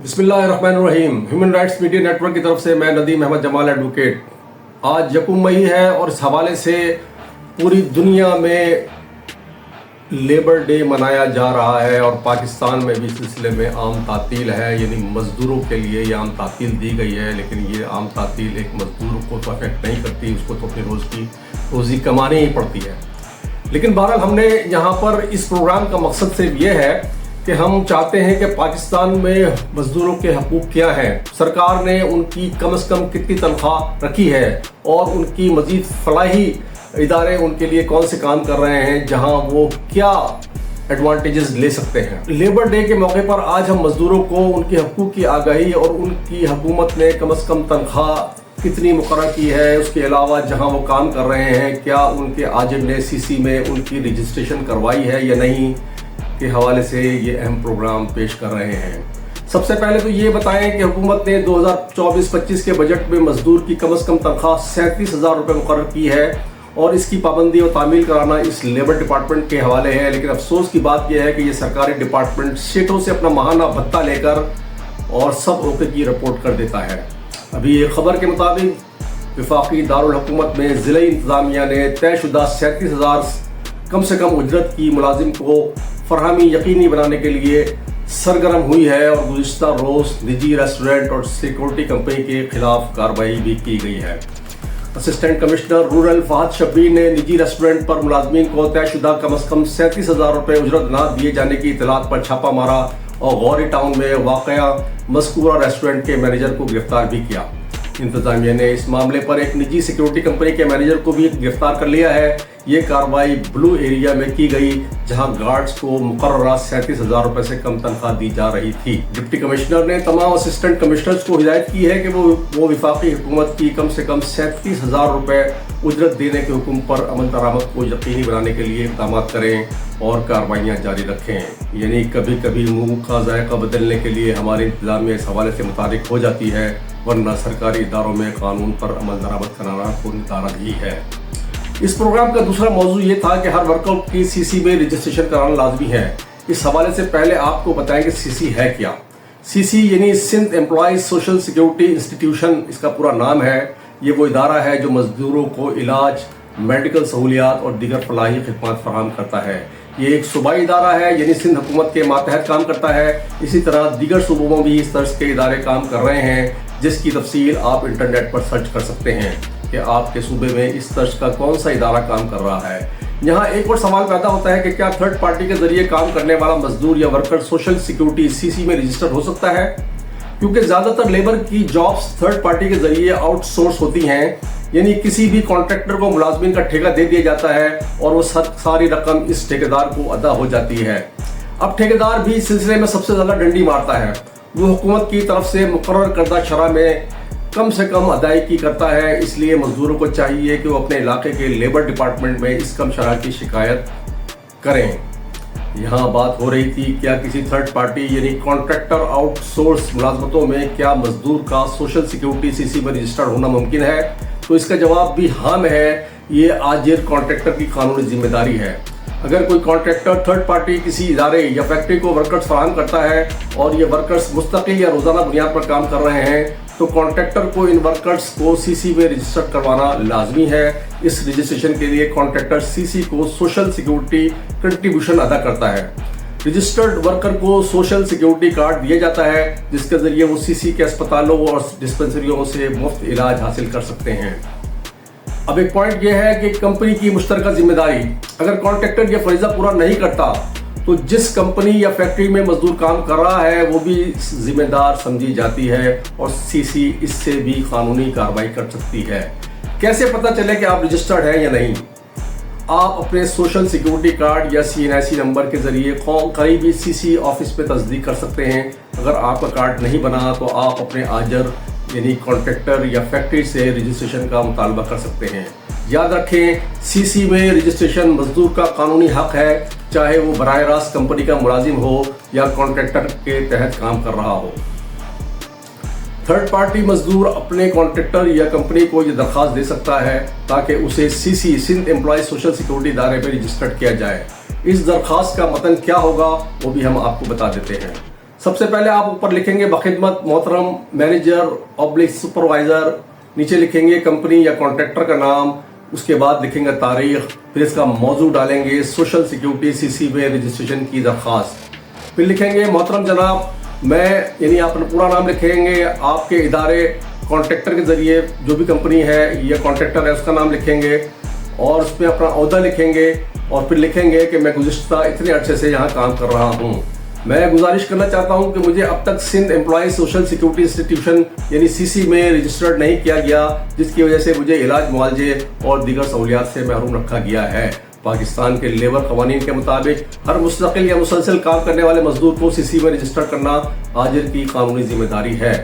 बिस्मिल्लाहिर्रहमानिर्रहीम। Human rights media network की तरफ से मैं नदीम अहमद जमाल एडवोकेट। आज यकम मई है और इस हवाले से पूरी दुनिया में लेबर डे मनाया जा रहा है और पाकिस्तान में भी इस सिलसिले में आम तातील है, यानी मज़दूरों के लिए ये आम तातील दी गई है। लेकिन ये आम तातील एक मज़दूर को तो अफेक्ट नहीं करती, उसको तो अपनी रोज़ी कमानी ही पड़ती है। लेकिन बहरहाल हमने यहाँ पर इस प्रोग्राम का मकसद सिर्फ ये है कि हम चाहते हैं कि पाकिस्तान में मज़दूरों के हकूक़ क्या हैं, सरकार ने उनकी कम से कम कितनी तनख्वाह रखी है और उनकी मज़ीद फलाही इदारे उनके लिए कौन से काम कर रहे हैं जहां वो क्या एडवांटेजेस ले सकते हैं। लेबर डे के मौके पर आज हम मज़दूरों को उनके हकूक़ की आगाही और उनकी हुकूमत ने कम से कम तनख्वाह कितनी मुकर्रर की है, उसके अलावा जहां वो काम कर रहे हैं क्या उनके आजिर ने सीसी में उनकी रजिस्ट्रेशन करवाई है या नहीं के हवाले से ये अहम प्रोग्राम पेश कर रहे हैं। सबसे पहले तो ये बताएं कि हुकूमत ने 2024-25 के बजट में मजदूर की कम से कम तनख्वाह 37,000 रुपये मुकर्रर की है और इसकी पाबंदी और तामील कराना इस लेबर डिपार्टमेंट के हवाले है। लेकिन अफसोस की बात यह है कि ये सरकारी डिपार्टमेंट स्टेटों से अपना माहाना भत्ता लेकर और सब ओके की रिपोर्ट कर देता है। अभी एक खबर के मुताबिक वफाकी दारुल हुकूमत में ज़िला इंतज़ामिया ने तयशुदा 37,000 कम से कम उजरत की मुलाजिम को फरहमी यकीनी बनाने के लिए सरगर्म हुई है और गुज़िश्ता रोज़ निजी रेस्टोरेंट और सिक्योरिटी कंपनी के खिलाफ कार्रवाई भी की गई है। Assistant commissioner rural Fahad Shabbir ने निजी रेस्टोरेंट पर मुलाजमीन को तयशुदा कम से कम 37,000 रुपये उजरत न दिए जाने की इतलात पर छापा मारा और गौरी टाउन में वाक़या मज़कूरा रेस्टोरेंट के मैनेजर को गिरफ्तार भी किया। इंतज़ामिया ने इस मामले पर एक निजी सिक्योरिटी कंपनी के मैनेजर को भी गिरफ्तार कर लिया है। ये कार्रवाई ब्लू एरिया में की गई जहां गार्ड्स को मुकर्ररा 37,000 रुपये से कम तनख्वाह दी जा रही थी। डिप्टी कमिश्नर ने तमाम असिस्टेंट कमिश्नर्स को हिदायत की है कि वो वफाकी हुकूमत की कम से कम 37,000 रुपये उजरत देने के हुक्म पर अमल दरामद को यकीनी बनाने के लिए इक़दाम करें और कार्रवाइयाँ जारी रखें। यानी कभी कभी मुँह का जायका बदलने के लिए हमारी इंतज़ामिया इस हवाले से मुतारिक हो जाती है, वरना सरकारी इदारों में कानून पर अमल दरामद कराना को नितारा ही है। इस प्रोग्राम का दूसरा मौजू ये था कि हर वर्कर की सीसी में रजिस्ट्रेशन कराना लाजमी है। इस हवाले से पहले आपको बताएं कि सीसी है क्या। सीसी यानी Sindh employees social security institution इसका पूरा नाम है। ये वो इदारा है जो मजदूरों को इलाज, मेडिकल सहूलियात और दीगर फलाही खिदमत फराहम करता है। ये एक सूबाई इदारा है, यानी सिंध हुकूमत के मातहत काम करता है। इसी तरह दीगर सूबों में भी इस तर्ज के इदारे काम कर रहे हैं, जिसकी तफसील आप इंटरनेट पर सर्च कर सकते हैं कि आपके सूबे में इस तर्ज का कौन सा इदारा काम कर रहा है। यहाँ एक और सवाल पैदा होता है कि क्या थर्ड पार्टी के जरिए काम करने वाला मजदूर या वर्कर सोशल सिक्योरिटी सीसी में रजिस्टर्ड हो सकता है, क्योंकि ज़्यादातर लेबर की जॉब्स थर्ड पार्टी के जरिए आउटसोर्स होती हैं। यानी किसी भी कॉन्ट्रैक्टर को मुलाजमीन का ठेका दे दिया जाता है और वो सारी रकम इस ठेकेदार को अदा हो जाती है। अब ठेकेदार भी इस सिलसिले में सबसे ज़्यादा डंडी मारता है। वो हुकूमत की तरफ से मुकर्रर करदा शरह में कम से कम अदायगी करता है। इसलिए मजदूरों को चाहिए कि वो अपने इलाके के लेबर डिपार्टमेंट में इस कम शरह की शिकायत करें। यहाँ बात हो रही थी क्या किसी थर्ड पार्टी यानी कॉन्ट्रैक्टर आउटसोर्स मुलाजमतों में क्या मजदूर का सोशल सिक्योरिटी सीसी में रजिस्टर्ड होना मुमकिन है, तो इसका जवाब भी हाँ में है। ये आजिर कॉन्ट्रैक्टर की कानूनी जिम्मेदारी है। अगर कोई कॉन्ट्रैक्टर थर्ड पार्टी किसी इदारे या फैक्ट्री को वर्कर्स फराहम करता है और ये वर्कर्स मुस्तकिल या रोज़ाना बुनियाद पर काम कर रहे हैं, तो कॉन्ट्रैक्टर को इन वर्कर्स को सीसी में रजिस्टर करवाना लाजमी है। इस रजिस्ट्रेशन के लिए कॉन्ट्रैक्टर सीसी को सोशल सिक्योरिटी कंट्रीब्यूशन अदा करता है। रजिस्टर्ड वर्कर को सोशल सिक्योरिटी कार्ड दिया जाता है, जिसके जरिए वो सीसी के अस्पतालों और डिस्पेंसरियों से मुफ्त इलाज हासिल कर सकते हैं। अब एक पॉइंट यह है कि कंपनी की मुश्तरका जिम्मेदारी, अगर कॉन्ट्रैक्टर यह फरीजा पूरा नहीं करता तो जिस कंपनी या फैक्ट्री में मजदूर काम कर रहा है वो भी जिम्मेदार समझी जाती है और सीसी इससे भी कानूनी कार्रवाई कर सकती है। कैसे पता चले कि आप रजिस्टर्ड हैं या नहीं? आप अपने सोशल सिक्योरिटी कार्ड या CNIC नंबर के जरिए करीबी सीसी ऑफिस में तस्दीक कर सकते हैं। अगर आपका कार्ड नहीं बना तो आप अपने आजर यानी कॉन्ट्रैक्टर या फैक्ट्री से रजिस्ट्रेशन का मुतालबा कर सकते हैं। याद रखें, सीसी में रजिस्ट्रेशन मजदूर का कानूनी हक है, चाहे वो बराह रास्त कंपनी का मुलाजिम हो या कॉन्ट्रैक्टर के तहत काम कर रहा हो। थर्ड पार्टी मजदूर अपने कॉन्ट्रैक्टर या कंपनी को ये दरख्वास्त दे सकता है ताकि उसे SESSI Sindh employ social security इदारे में रजिस्टर्ड किया जाए। इस दरख्वास्त का मतन क्या होगा वो भी हम आपको बता देते हैं। सबसे पहले आप ऊपर लिखेंगे बखिदमत मोहतरम मैनेजर ऑब्लिक सुपरवाइजर, नीचे लिखेंगे कंपनी या कॉन्ट्रैक्टर का नाम, उसके बाद लिखेंगे तारीख, फिर इसका मौजू डालेंगे सोशल सिक्योरिटी सीसी में रजिस्ट्रेशन की दरख्वास्त, फिर लिखेंगे मोहतरम जनाब मैं, यानी आप अपना पूरा नाम लिखेंगे, आपके इदारे कॉन्ट्रैक्टर के ज़रिए जो भी कंपनी है या कॉन्ट्रैक्टर है उसका नाम लिखेंगे और उसमें अपना ओहदा लिखेंगे और फिर लिखेंगे कि मैं गुज़िश्ता इतने अरसे से यहाँ काम कर रहा हूँ। मैं गुजारिश करना चाहता हूँ कि मुझे अब तक Sindh employ social security institution यानी सीसी में रजिस्टर्ड नहीं किया गया, जिसकी वजह से मुझे इलाज मुआवजे और दीगर सहूलियात से महरूम रखा गया है। पाकिस्तान के लेबर कवानीन के मुताबिक हर मुस्तकिल या मुसलसल काम करने वाले मजदूर को सीसी में रजिस्टर करना आजिर की कानूनी जिम्मेदारी है।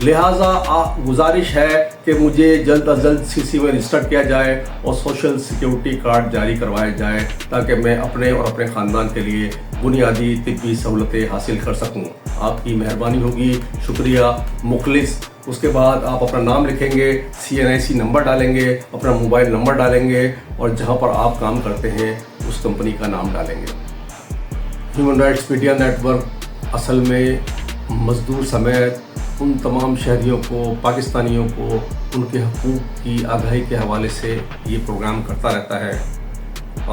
लिहाजा गुजारिश है कि मुझे जल्द अज जल्द सीसी में रजिस्टर किया जाए और सोशल सिक्योरिटी कार्ड जारी करवाया जाए ताकि मैं अपने और अपने ख़ानदान के लिए बुनियादी तिब्बी सहूलतें हासिल कर सकूं। आपकी मेहरबानी होगी, शुक्रिया, मुखलिस। उसके बाद आप अपना नाम लिखेंगे, CNIC नंबर डालेंगे, अपना मोबाइल नंबर डालेंगे और जहां पर आप काम करते हैं उस कंपनी का नाम डालेंगे। ह्यूमन राइट्स मीडिया नेटवर्क असल में मजदूर समेत उन तमाम शहरियों को, पाकिस्तानियों को उनके हकूक़ की आगाही के हवाले से ये प्रोग्राम करता रहता है।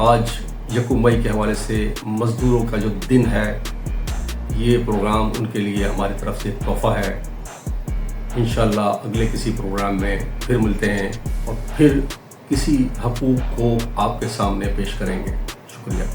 आज यकम मई के हवाले से मज़दूरों का जो दिन है, ये प्रोग्राम उनके लिए हमारी तरफ से तोहफ़ा है। इंशाअल्लाह अगले किसी प्रोग्राम में फिर मिलते हैं और फिर किसी हकूक़ को आपके सामने पेश करेंगे। शुक्रिया।